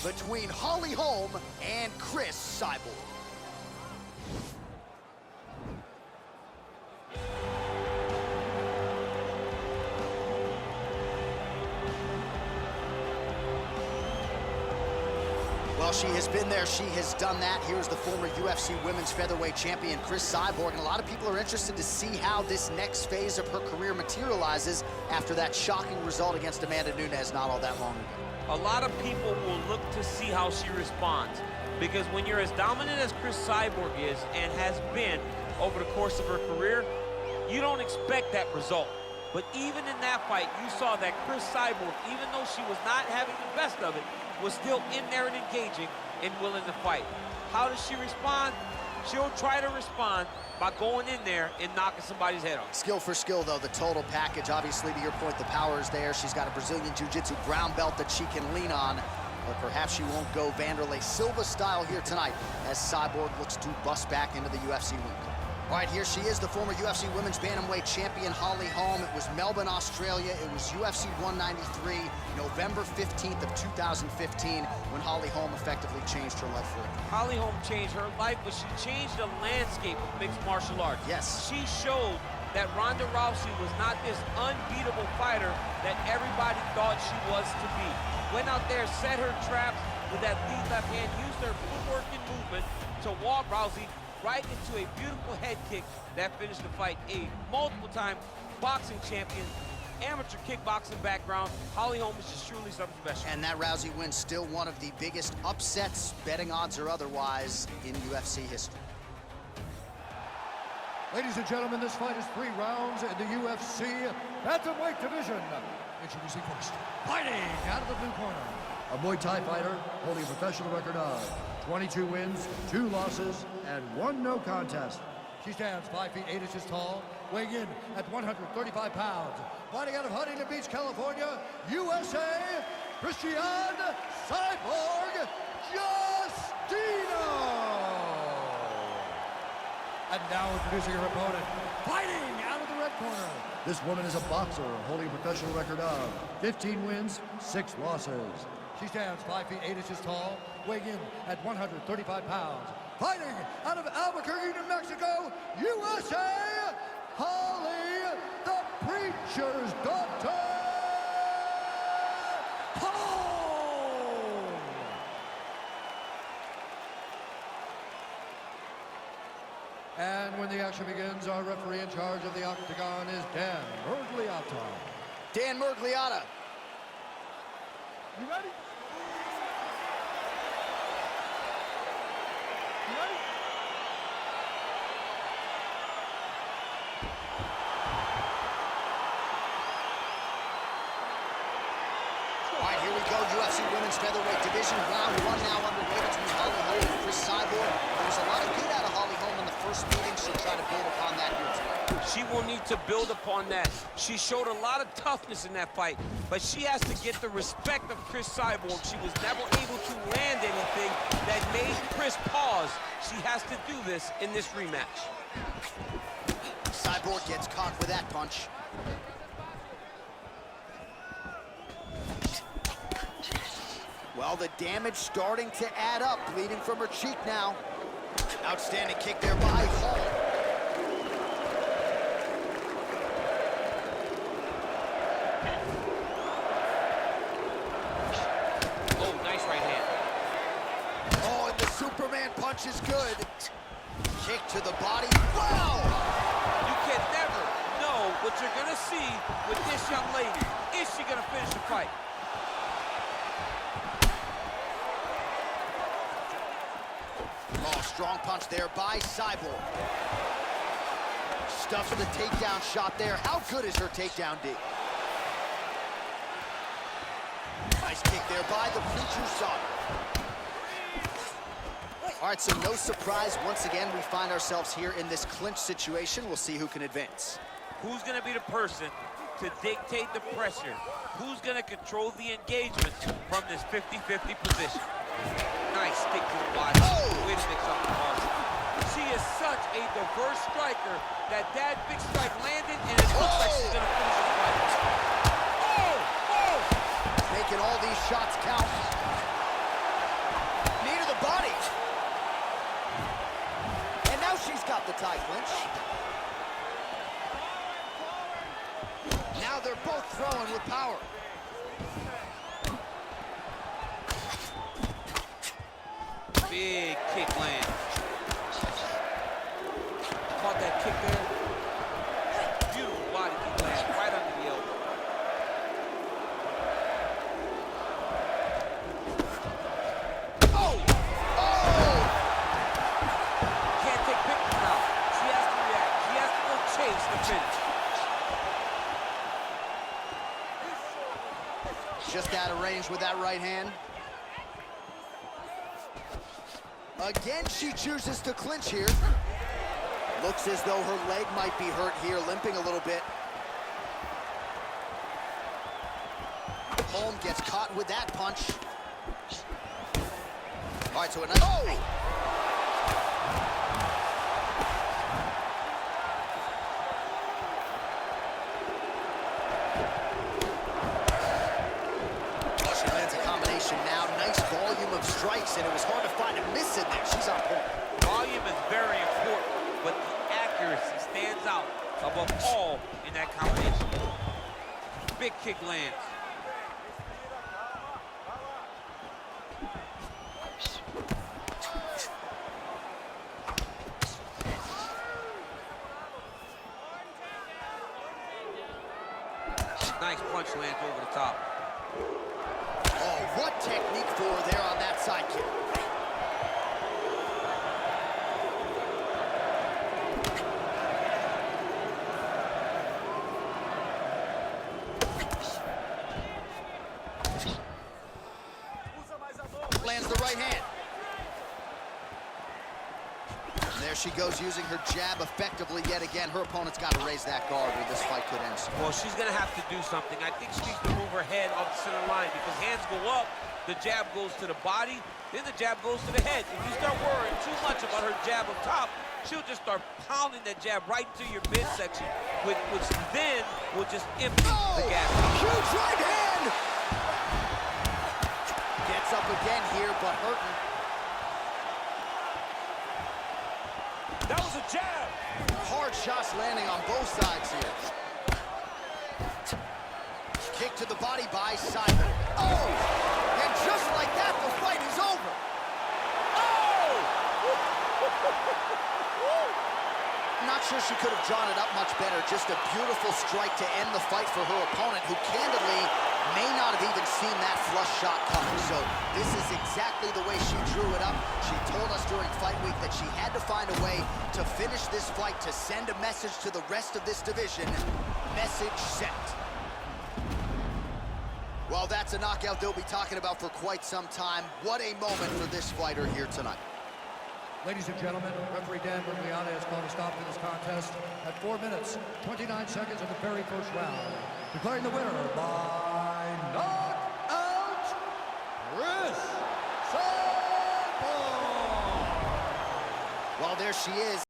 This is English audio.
between Holm and Cris Cyborg. Well, she has been there, she has done that. Here's the former UFC Women's Featherweight Champion, Cris Cyborg, and a lot of people are interested to see how this next phase of her career materializes after that shocking result against Amanda Nunes not all that long ago. A lot of people will look to see how she responds, because when you're as dominant as Cris Cyborg is and has been over the course of her career, you don't expect that result. But even in that fight, you saw that Cris Cyborg, even though she was not having the best of it, was still in there and engaging and willing to fight. How does she respond? She'll try to respond by going in there and knocking somebody's head off. Skill for skill, though, the total package. Obviously, to your point, the power is there. She's got a Brazilian Jiu-Jitsu brown belt that she can lean on, but perhaps she won't go Vanderlei Silva style here tonight as Cyborg looks to bust back into the UFC ring. All right, here she is, the former UFC Women's Bantamweight Champion, Holm. It was Melbourne, Australia. It was UFC 193, November 15th of 2015, when Holm effectively changed her life forever. Holm changed her life, but she changed the landscape of mixed martial arts. Yes. She showed that Ronda Rousey was not this unbeatable fighter that everybody thought she was to be. Went out there, set her traps with that lead left hand, used her footwork and movement to walk Rousey right into a beautiful head kick that finished the fight. A multiple-time boxing champion, amateur kickboxing background. Holm is just truly something special. And that Rousey win still one of the biggest upsets, betting odds or otherwise, in UFC history. Ladies and gentlemen, this fight is 3 rounds in the UFC Bantamweight division. Introducing first, fighting out of the blue corner, a Muay Thai fighter holding a professional record of 22 wins, 2 losses, and 1 no contest. She stands 5 feet 8 inches tall, weighing in at 135 pounds. Fighting out of Huntington Beach, California, USA, Cris Cyborg Justino. And now introducing her opponent, fighting out of the red corner. This woman is a boxer holding a professional record of 15 wins, 6 losses. She stands 5 feet 8 inches tall, weighing in at 135 pounds. Fighting out of Albuquerque, New Mexico, USA, Holly, the Preacher's Daughter, Holm! And when the action begins, our referee in charge of the octagon is Dan Murgliata. Dan Murgliata. You ready? All right, here we go, UFC Women's Featherweight Division. Round 1 now underway between Holm and Cris Cyborg. There was a lot of good out of Holm in the first meeting. She'll try to build upon that here tonight. She will need to build upon that. She showed a lot of toughness in that fight, but she has to get the respect of Cris Cyborg. She was never able to land anything that made Cris pause. She has to do this in this rematch. Cyborg gets caught with that punch. Well, the damage starting to add up, bleeding from her cheek now. Outstanding kick there by Holm. Oh, nice right hand. Oh, and the Superman punch is good. Kick to the body. Wow! You can never know what you're gonna see with this young lady. Is she gonna finish the fight? Oh, strong punch there by Cyborg. Stuffs the takedown shot there. How good is her takedown D? Nice kick there by the Preacher's Daughter. All right, so no surprise. Once again, we find ourselves here in this clinch situation. We'll see who can advance. Who's gonna be the person to dictate the pressure? Who's gonna control the engagement from this 50-50 position? Nice stick to the body. Way to mix up the bars. She is such a diverse striker that big strike landed, and it looks like she's gonna finish the fight. Making all these shots count. power. Big kick land. Caught that kick there. Beautiful body kick land right under the elbow. Oh! Can't take pictures now. She has to react. She has to go chase the finish. Just out of range with that right hand. Again, she chooses to clinch here. Looks as though her leg might be hurt here, limping a little bit. Holm gets caught with that punch. All right, so a nice... Oh! She lands a combination now. Nice volume of strikes, and it was hard to find a miss in there. She's on point. Volume is very important, but the accuracy stands out above all in that combination. Big kick lands. Nice punch lands over the top. Oh, what technique for her there on that side kick. Lands the right hand. And there she goes, using her jab effectively yet again. Her opponent's got to raise that guard or this fight could end soon. Well, she's gonna have to do something. I think she needs to move her head off the center line because hands go up, the jab goes to the body, then the jab goes to the head. If you start worrying too much about her jab up top, she'll just start pounding that jab right into your midsection, which then will just empty the gas. Huge right hand! Gets up again here, but hurting. That was a jab! Hard shots landing on both sides here. Kick to the body by Cyborg. Oh! And just like that, the fight is over. Oh! Not sure she could have drawn it up much better. Just a beautiful strike to end the fight for her opponent, who candidly may not have even seen that flush shot coming. So this is exactly the way she drew it up. She told us during fight week that she had to find a way to finish this fight, to send a message to the rest of this division. Message sent. Well, that's a knockout they'll be talking about for quite some time. What a moment for this fighter here tonight. Ladies and gentlemen, referee Dan Bergliana has called a stop to this contest at 4 minutes, 29 seconds of the very first round. Declaring the winner by knockout, Cris Cyborg! Well, there she is.